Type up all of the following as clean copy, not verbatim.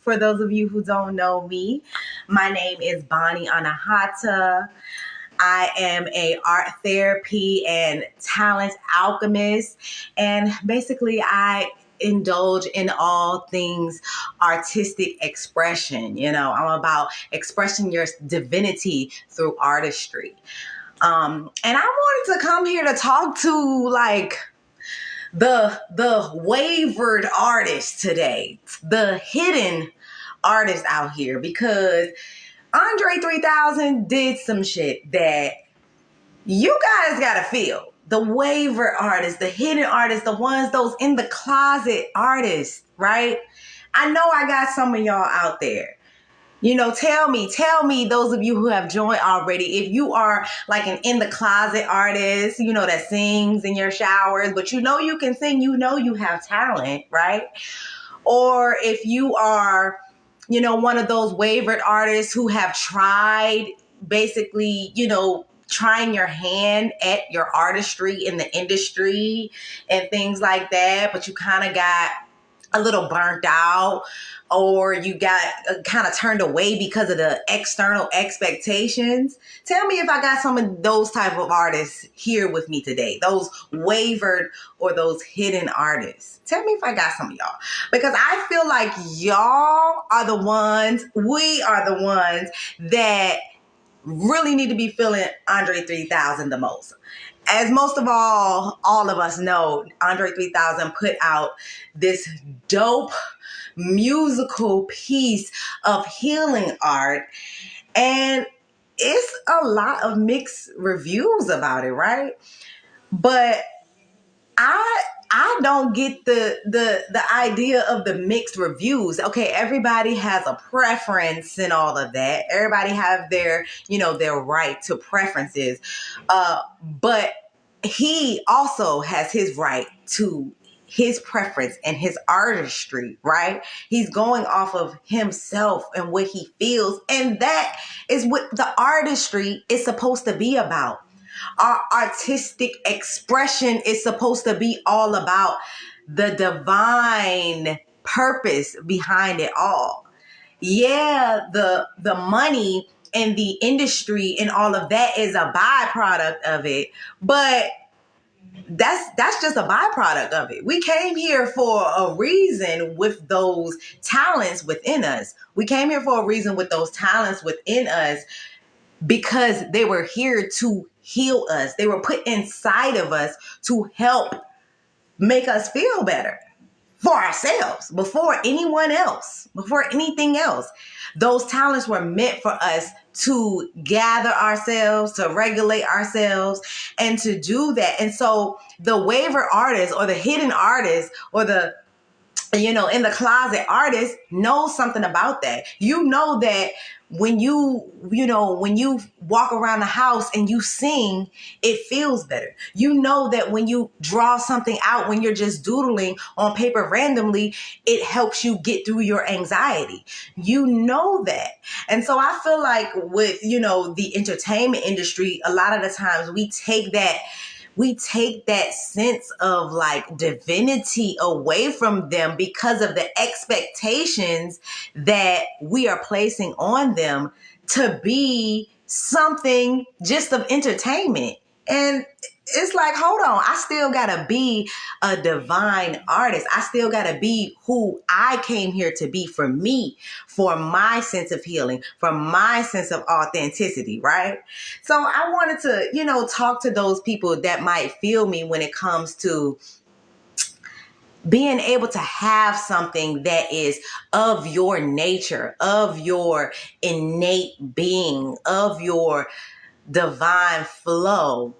For those of you who don't know me, my name is Bonnie Anahata. I am a art therapy and talent alchemist, and basically I indulge in all things artistic expression. I'm about expressing your divinity through artistry. And I wanted to come here to talk to the wavered artist today, the hidden artist out here, because Andre 3000 did some shit that you guys gotta feel. The wavered artists, the hidden artists, those in the closet artists, right? I know I got some of y'all out there. Tell me, those of you who have joined already, if you are like an in the closet artist, that sings in your showers, but you can sing, you have talent, right? Or if you are, one of those wavered artists who have tried basically, trying your hand at your artistry in the industry and things like that, but you kind of got a little burnt out, or you got kind of turned away because of the external expectations. Tell me if I got some of those type of artists here with me today, those wavered or those hidden artists. Tell me if I got some of y'all, because I feel like y'all are the ones, we are the ones that really need to be feeling Andre 3000 the most. As most of all of us know, Andre 3000 put out this dope musical piece of healing art, and it's a lot of mixed reviews about it, right? But I don't get the idea of the mixed reviews. Okay, everybody has a preference and all of that. Everybody have their right to preferences. But he also has his right to his preference and his artistry, right? He's going off of himself and what he feels. And that is what the artistry is supposed to be about. Our artistic expression is supposed to be all about the divine purpose behind it all. Yeah, the money and the industry and all of that is a byproduct of it, but that's just a byproduct of it. We came here for a reason with those talents within us. We came here for a reason with those talents within us, because they were here to heal us. They were put inside of us to help make us feel better for ourselves, before anyone else, before anything else. Those talents were meant for us to gather ourselves, to regulate ourselves, and to do that. And so the waver artist or the hidden artist or the in the closet artist knows something about that. That when you walk around the house and you sing, it feels better. That when you draw something out, when you're just doodling on paper randomly, it helps you get through your anxiety. That. And so I feel like with, the entertainment industry, a lot of the times we take that sense of like divinity away from them because of the expectations that we are placing on them to be something just of entertainment. And it's like, hold on, I still gotta be a divine artist. I still gotta be who I came here to be, for me, for my sense of healing, for my sense of authenticity, right? So I wanted to, talk to those people that might feel me when it comes to being able to have something that is of your nature, of your innate being, of your divine flow,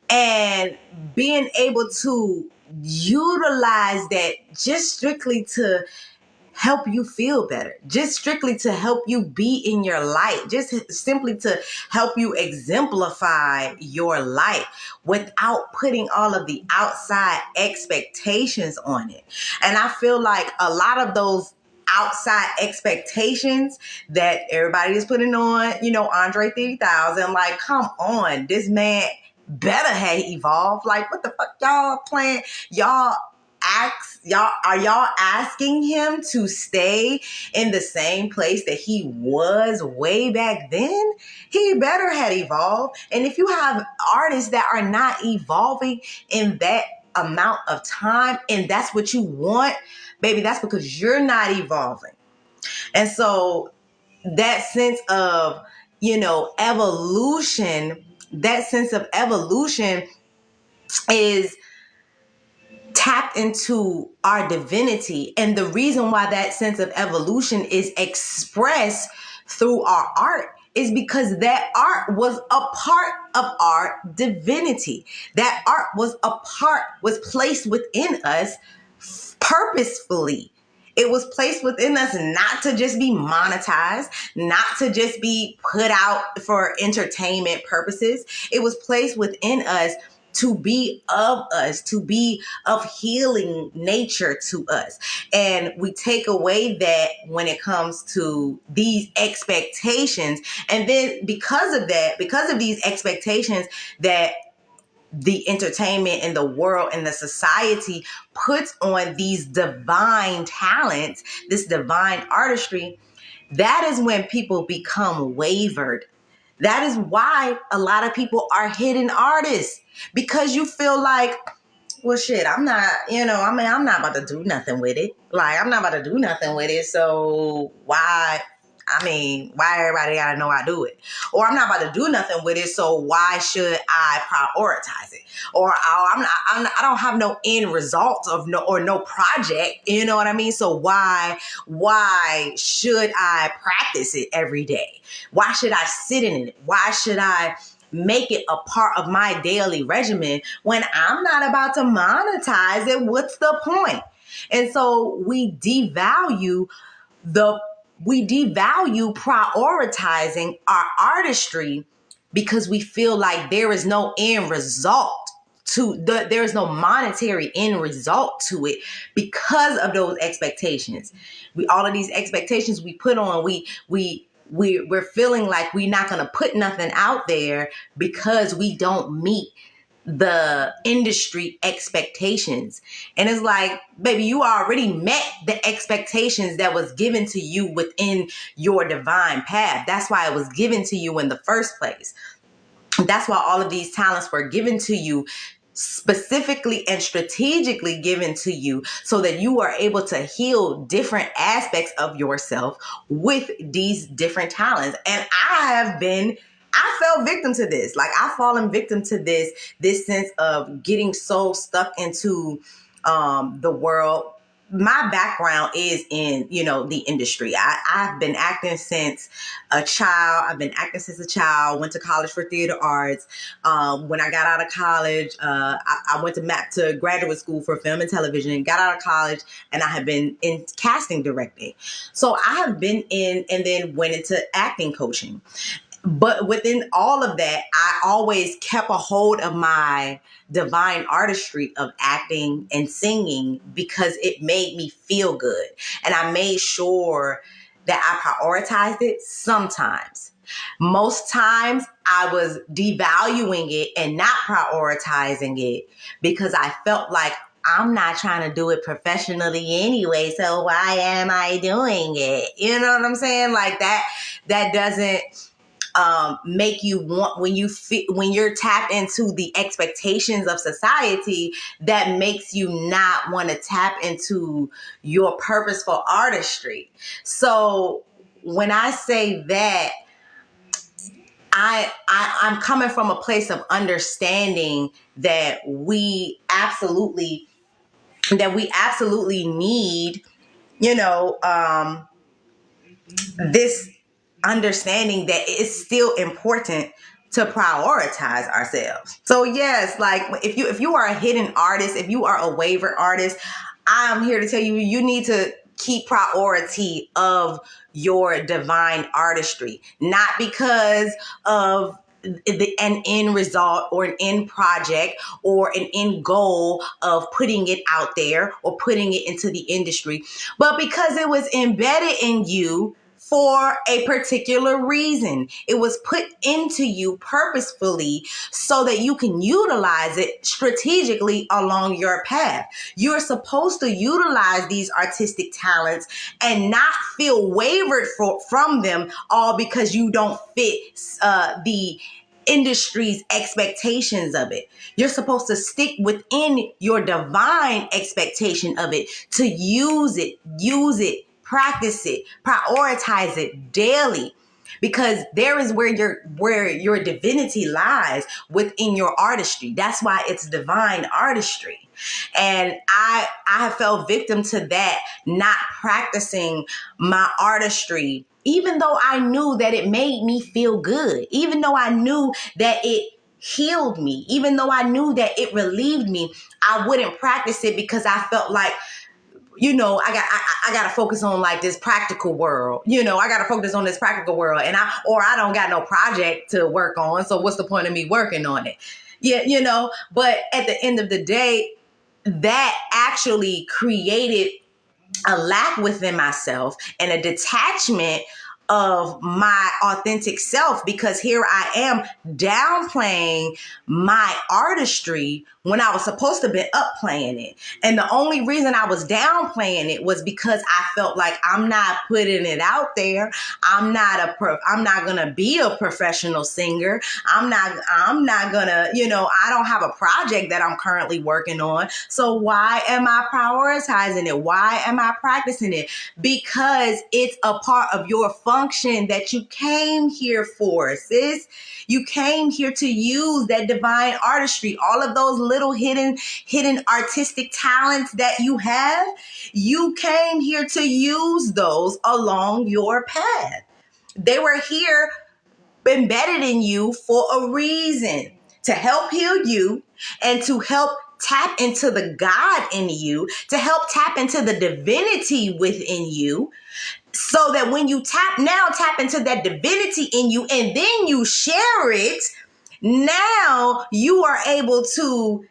and being able to utilize that just strictly to help you feel better, just strictly to help you be in your light, just simply to help you exemplify your life without putting all of the outside expectations on it. And I feel like a lot of those outside expectations that everybody is putting on, Andre 3000, like, come on, this man better have evolved. Like, what the fuck y'all playing? Y'all are y'all asking him to stay in the same place that he was way back then? He better had evolved. And if you have artists that are not evolving in that amount of time, and that's what you want, baby, that's because you're not evolving. And so that sense of, evolution, is tapped into our divinity. And the reason why that sense of evolution is expressed through our art is because that art was a part of our divinity. That art was placed within us purposefully. It was placed within us not to just be monetized, not to just be put out for entertainment purposes. It was placed within us to be of us, to be of healing nature to us. And we take away that when it comes to these expectations. And then because of these expectations that the entertainment and the world and the society puts on these divine talents, this divine artistry, that is when people become wavered. That is why a lot of people are hidden artists, because you feel like, well, shit, I'm not about to do nothing with it. Like, I'm not about to do nothing with it. So why everybody gotta know I do it? Or I'm not about to do nothing with it. So why should I prioritize it? Or I don't have no end result of no project. You know what I mean? So why should I practice it every day? Why should I sit in it? Why should I make it a part of my daily regimen when I'm not about to monetize it? What's the point? And so we devalue prioritizing our artistry because we feel like there is no end result there is no monetary end result to it because of those expectations. All of these expectations we put on, we're feeling like we're not going to put nothing out there because we don't meet the industry expectations. And it's like, baby, you already met the expectations that was given to you within your divine path. That's why it was given to you in the first place. That's why all of these talents were given to you, specifically and strategically given to you, so that you are able to heal different aspects of yourself with these different talents. And I fell victim to this. Like, I've fallen victim to this sense of getting so stuck into the world. My background is in, the industry. I've been acting since a child. Went to college for theater arts. When I got out of college, I went to graduate school for film and television, got out of college, and I have been in casting directing. So I have been in, and then went into acting coaching. But within all of that, I always kept a hold of my divine artistry of acting and singing because it made me feel good. And I made sure that I prioritized it sometimes. Most times I was devaluing it and not prioritizing it because I felt like I'm not trying to do it professionally anyway. So why am I doing it? You know what I'm saying? Like that doesn't make you want, when you're tapped into the expectations of society, that makes you not want to tap into your purposeful artistry. So when I say that, I'm coming from a place of understanding that we absolutely need, this understanding that it's still important to prioritize ourselves. So yes, like if you are a hidden artist, if you are a waver artist, I'm here to tell you, you need to keep priority of your divine artistry, not because of an end result or an end project or an end goal of putting it out there or putting it into the industry, but because it was embedded in you for a particular reason. It was put into you purposefully so that you can utilize it strategically along your path. You're supposed to utilize these artistic talents and not feel wavered from them all because you don't fit the industry's expectations of it. You're supposed to stick within your divine expectation of it, to use it, practice it, prioritize it daily, because there is where your divinity lies, within your artistry. That's why it's divine artistry. And I have fell victim to that, not practicing my artistry, even though I knew that it made me feel good, even though I knew that it healed me, even though I knew that it relieved me. I wouldn't practice it because I felt like, I got to focus on like this practical world. I got to focus on this practical world, and I don't got no project to work on. So what's the point of me working on it? Yeah. But at the end of the day, that actually created a lack within myself and a detachment of my authentic self, because here I am downplaying my artistry when I was supposed to be upplaying it. And the only reason I was downplaying it was because I felt like I'm not putting it out there. I'm not gonna be a professional singer. I'm not gonna, I don't have a project that I'm currently working on. So why am I prioritizing it? Why am I practicing it? Because it's a part of your function that you came here for, sis. You came here to use that divine artistry, all of those little hidden artistic talents that you have. You came here to use those along your path. They were here embedded in you for a reason, to help heal you and to help tap into the God in you, to help tap into the divinity within you, so that when you tap into that divinity in you and then you share it, now you are able to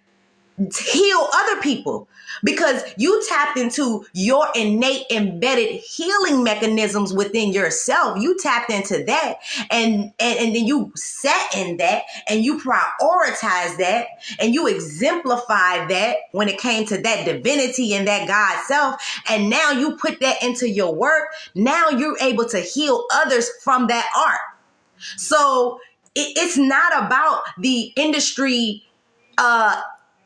heal other people, because you tapped into your innate embedded healing mechanisms within yourself. You tapped into that, and then you sat in that, and you prioritize that, and you exemplify that when it came to that divinity and that God self. And now you put that into your work. Now you're able to heal others from that art. So it's not about the industry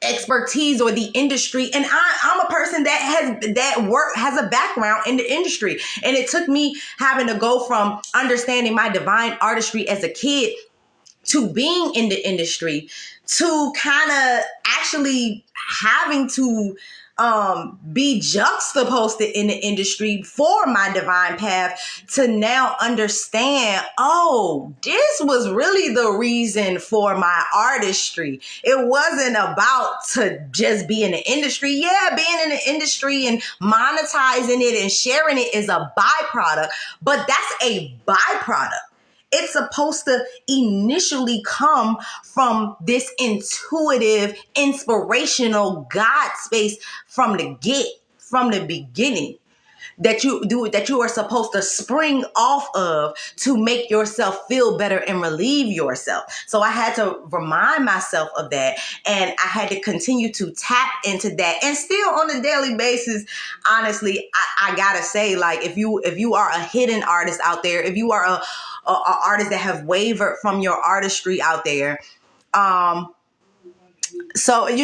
expertise or the industry. And I'm a person that has a background in the industry. And it took me having to go from understanding my divine artistry as a kid to being in the industry, to kind of actually having to be juxtaposed in the industry for my divine path, to now understand, oh, this was really the reason for my artistry. It wasn't about to just be in the industry. Yeah, being in the industry and monetizing it and sharing it is a byproduct, but that's a byproduct. It's supposed to initially come from this intuitive, inspirational God space from the beginning, that you are supposed to spring off of to make yourself feel better and relieve yourself. So I had to remind myself of that, and I had to continue to tap into that. And still on a daily basis, honestly, I gotta say, like, if you are a hidden artist out there, if you are a artist that have wavered from your artistry out there, so, if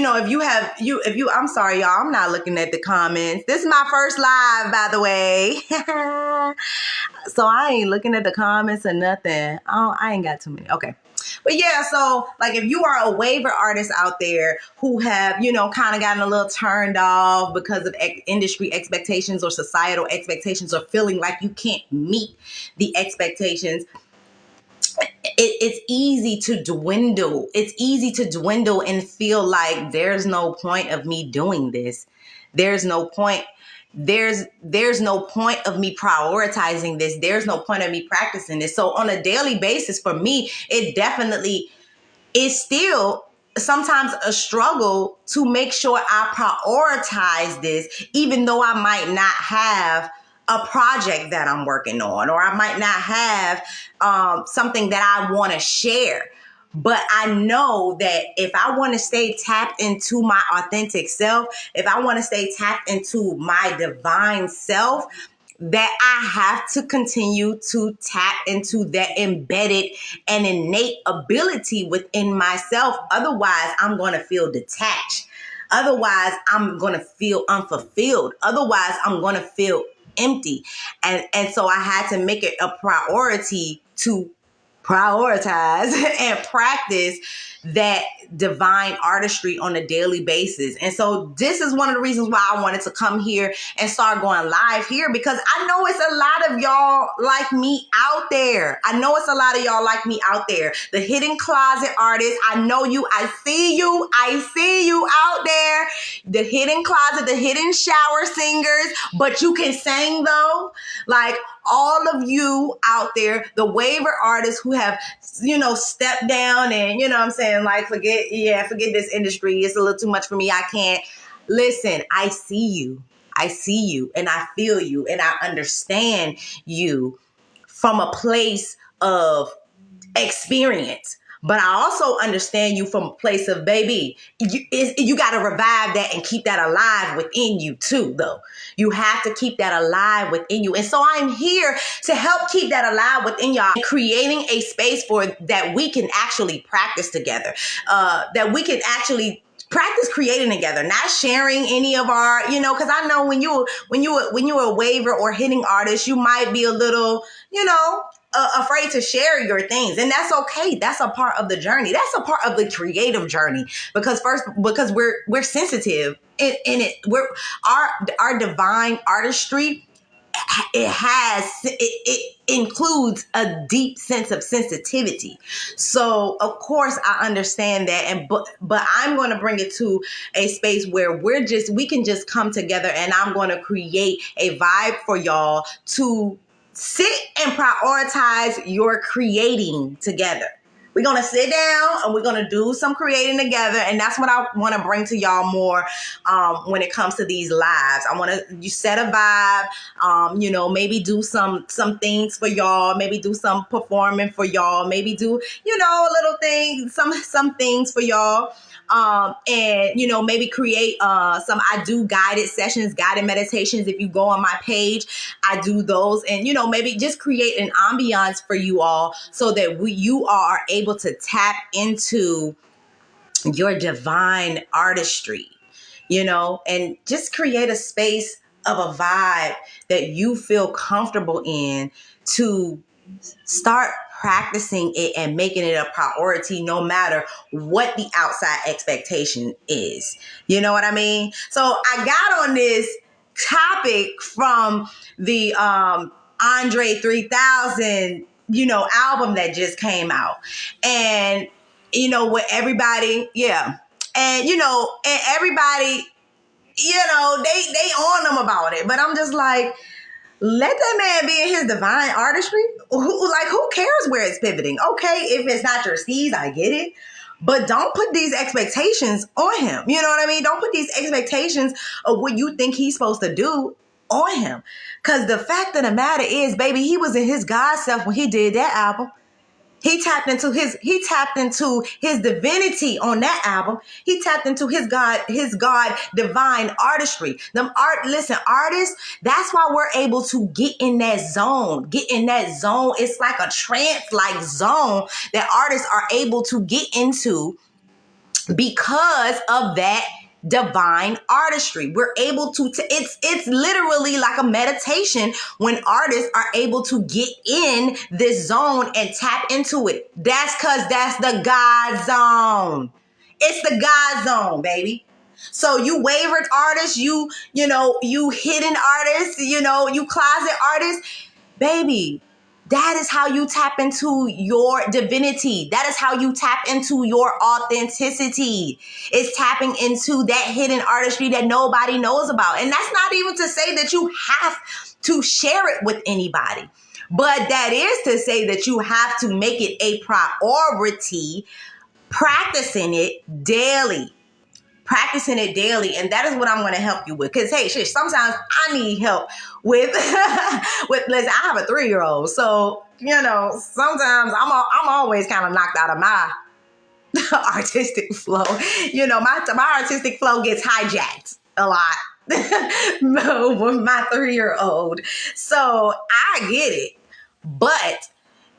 you, I'm sorry, y'all, I'm not looking at the comments. This is my first live, by the way. So I ain't looking at the comments or nothing. I ain't got too many. Okay. But yeah, so like, if you are a waiver artist out there who have, kind of gotten a little turned off because of industry expectations or societal expectations, or feeling like you can't meet the expectations, it's easy to dwindle. It's easy to dwindle and feel like there's no point of me doing this. There's no point. There's no point of me prioritizing this. There's no point of me practicing this. So on a daily basis, for me, it definitely is still sometimes a struggle to make sure I prioritize this, even though I might not have a project that I'm working on, or I might not have something that I want to share. But I know that if I want to stay tapped into my authentic self, if I want to stay tapped into my divine self, that I have to continue to tap into that embedded and innate ability within myself. Otherwise, I'm going to feel detached. Otherwise, I'm going to feel unfulfilled. Otherwise, I'm going to feel empty. And so I had to make it a priority to prioritize and practice that divine artistry on a daily basis. And so this is one of the reasons why I wanted to come here and start going live here, because I know it's a lot of y'all like me out there. I know it's a lot of y'all like me out there. The hidden closet artists, I know you. I see you out there. The hidden closet, the hidden shower singers, but you can sing though. Like all of you out there, the waiver artists who have, stepped down and, I'm saying, like, forget this industry. It's a little too much for me. I can't. Listen, I see you. And I feel you and I understand you from a place of experience. But I also understand you from a place of, baby, you got to revive that and keep that alive within you too, though. You have to keep that alive within you. And so I'm here to help keep that alive within y'all, creating a space for that we can actually practice together, that we can actually practice creating together, not sharing any of our, because I know when you're a waiver or hitting artist, you might be a little, afraid to share your things, and that's okay. That's a part of the journey. That's a part of the creative journey, because we're sensitive in it. We're our divine artistry. It includes a deep sense of sensitivity. So of course I understand that, but I'm going to bring it to a space where we can just come together, and I'm going to create a vibe for y'all to sit and prioritize your creating together. We're going to sit down and we're going to do some creating together. And that's what I want to bring to y'all more when it comes to these lives. I want you set a vibe, maybe do some things for y'all, maybe do some performing for y'all, maybe do, a little thing, some things for y'all. And maybe create I do guided sessions, guided meditations. If you go on my page, I do those, and maybe just create an ambiance for you all so that you are able to tap into your divine artistry, and just create a space of a vibe that you feel comfortable in to start practicing it and making it a priority, no matter what the outside expectation is. You know what I mean? So I got on this topic from the Andre 3000, album that just came out. And, with everybody, yeah. And, and everybody, they on them about it. But I'm just like, let that man be in his divine artistry. Who cares where it's pivoting? Okay, if it's not your seeds, I get it. But don't put these expectations on him. You know what I mean? Don't put these expectations of what you think he's supposed to do on him. Because the fact of the matter is, baby, he was in his God self when he did that album. He tapped into his divinity on that album. He tapped into his God divine artistry. Artists, that's why we're able to get in that zone. It's like a trance-like zone that artists are able to get into because of that divine artistry. We're able to it's literally like a meditation when artists are able to get in this zone and tap into it. That's because that's the God zone. It's the God zone, baby. So you wavered artists, you hidden artists, you closet artists, baby, that is how you tap into your divinity. That is how you tap into your authenticity. It's tapping into that hidden artistry that nobody knows about. And that's not even to say that you have to share it with anybody. But that is to say that you have to make it a priority, practicing it daily. practicing it daily. And that is what I'm going to help you with. Because, hey, shit, sometimes I need help with, listen, I have a 3-year-old. So, sometimes I'm always kind of knocked out of my artistic flow. My artistic flow gets hijacked a lot with my 3-year-old. So I get it. But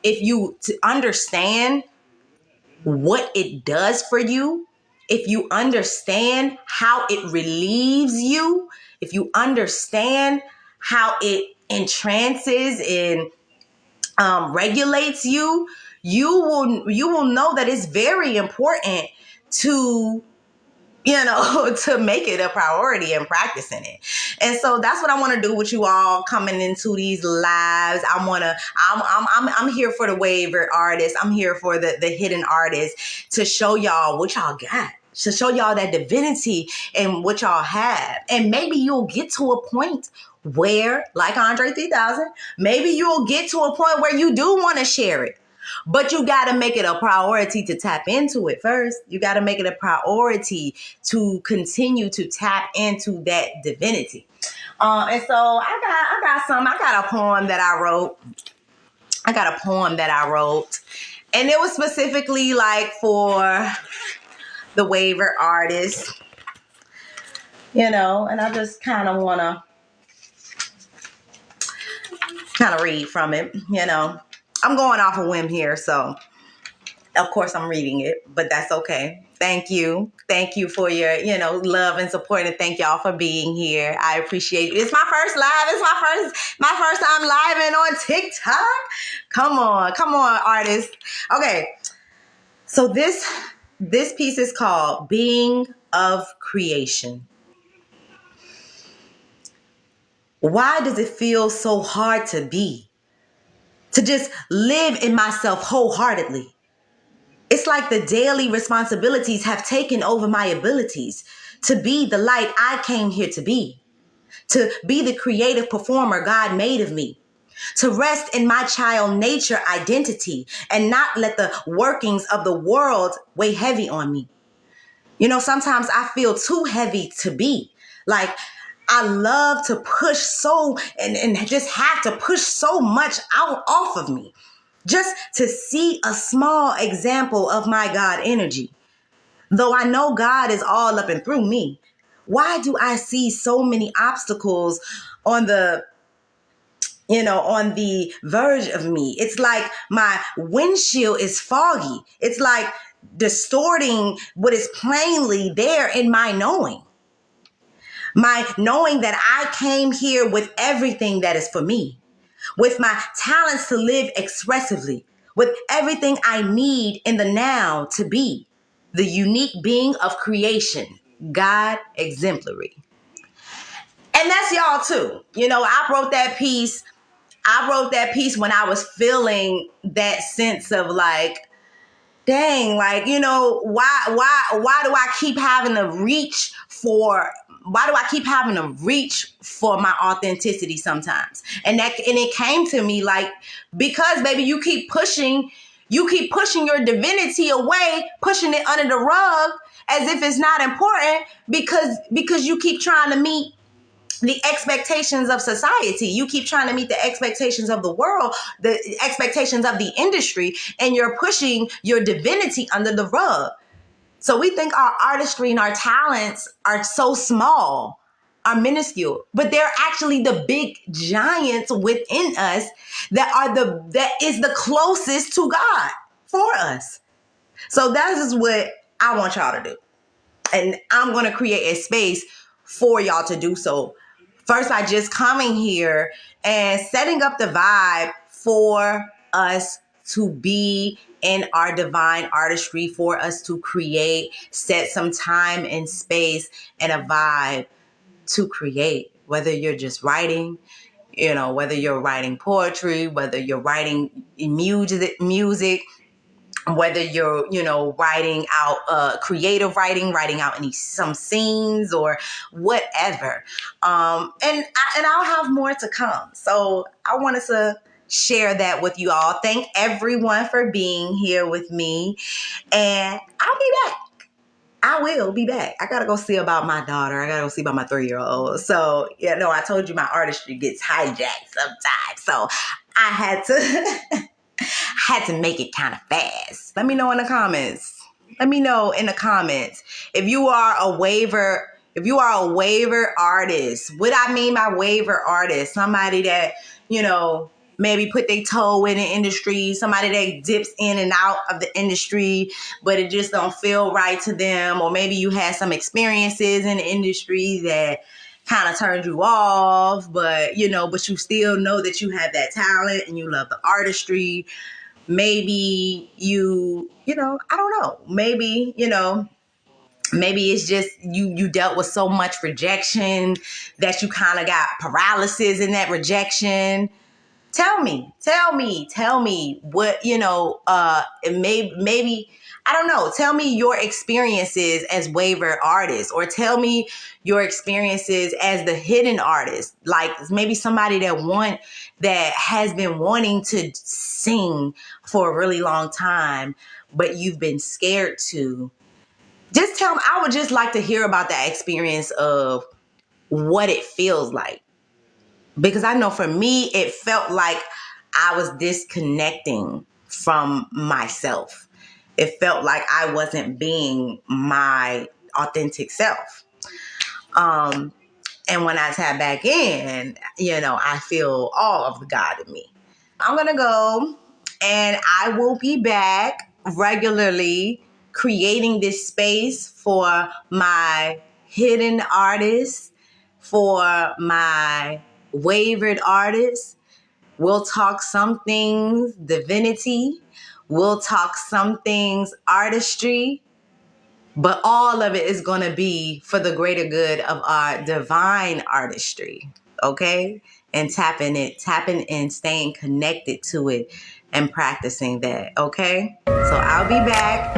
if you understand what it does for you, if you understand how it relieves you, if you understand how it entrances and regulates you, you will know that it's very important to to make it a priority and practicing it. And so that's what I want to do with you all coming into these lives. I'm here for the wayward artists. I'm here for the hidden artists to show y'all what y'all got, to show y'all that divinity and what y'all have. And maybe you'll get to a point where, like Andre 3000, maybe you'll get to a point where you do want to share it. But you got to make it a priority to tap into it first. You got to make it a priority to continue to tap into that divinity. And so I got a poem that I wrote. And it was specifically like for the wayward artist, and I just kind of want to read from it, I'm going off a whim here, so of course I'm reading it, but that's okay. Thank you. Thank you for your, love and support, and thank y'all for being here. I appreciate it. It's my first live. It's my first time living on TikTok. Come on, artists. Okay. So this piece is called Being of Creation. Why does it feel so hard to be? To just live in myself wholeheartedly? It's like the daily responsibilities have taken over my abilities to be the light I came here to be the creative performer God made of me, to rest in my child nature identity and not let the workings of the world weigh heavy on me. Sometimes I feel too heavy to be. Like, I love to push so and just have to push so much out off of me, just to see a small example of my God energy. Though I know God is all up and through me, why do I see so many obstacles on the verge of me? It's like my windshield is foggy. It's like distorting what is plainly there in my knowing. My knowing that I came here with everything that is for me, with my talents to live expressively, with everything I need in the now to be the unique being of creation, God exemplary. And that's y'all too. I wrote that piece when I was feeling that sense of like, dang, like, why do I keep having to reach for my authenticity sometimes? And it came to me like, because baby, you keep pushing your divinity away, pushing it under the rug as if it's not important, because you keep trying to meet the expectations of society. You keep trying to meet the expectations of the world, the expectations of the industry, and you're pushing your divinity under the rug. So we think our artistry and our talents are so small, are minuscule, but they're actually the big giants within us that is the closest to God for us. So that is what I want y'all to do. And I'm going to create a space for y'all to do so. First, by just coming here and setting up the vibe for us to be in our divine artistry, for us to create, set some time and space and a vibe to create, whether you're just writing, whether you're writing poetry, whether you're writing music, whether you're, writing out creative writing out some scenes or whatever. And I'll have more to come. So I wanted to share that with you all. Thank everyone for being here with me. And I'll be back. I will be back. I gotta go see about my daughter. I gotta go see about my 3-year-old. So, I told you my artistry gets hijacked sometimes. So I had to had to make it kind of fast. Let me know in the comments. If you are a waiver artist. What I mean by waiver artist, somebody that, maybe put their toe in the industry, somebody that dips in and out of the industry, but it just don't feel right to them. Or maybe you had some experiences in the industry that kind of turned you off, but you still know that you have that talent and you love the artistry. Maybe I don't know. Maybe it's just you dealt with so much rejection that you kind of got paralysis in that rejection. Tell me what, maybe, I don't know. Tell me your experiences as waiver artists, or tell me your experiences as the hidden artist. Like maybe somebody that has been wanting to sing for a really long time, but you've been scared to. Just tell me. I would just like to hear about that experience of what it feels like. Because I know for me, it felt like I was disconnecting from myself. It felt like I wasn't being my authentic self. And when I tap back in, I feel all of the God in me. I'm going to go, and I will be back regularly creating this space for my hidden artists, for my wavered artists. We'll talk some things divinity. We'll talk some things artistry. But all of it is going to be for the greater good of our divine artistry. Okay? And tapping in, staying connected to it and practicing that. Okay? So I'll be back.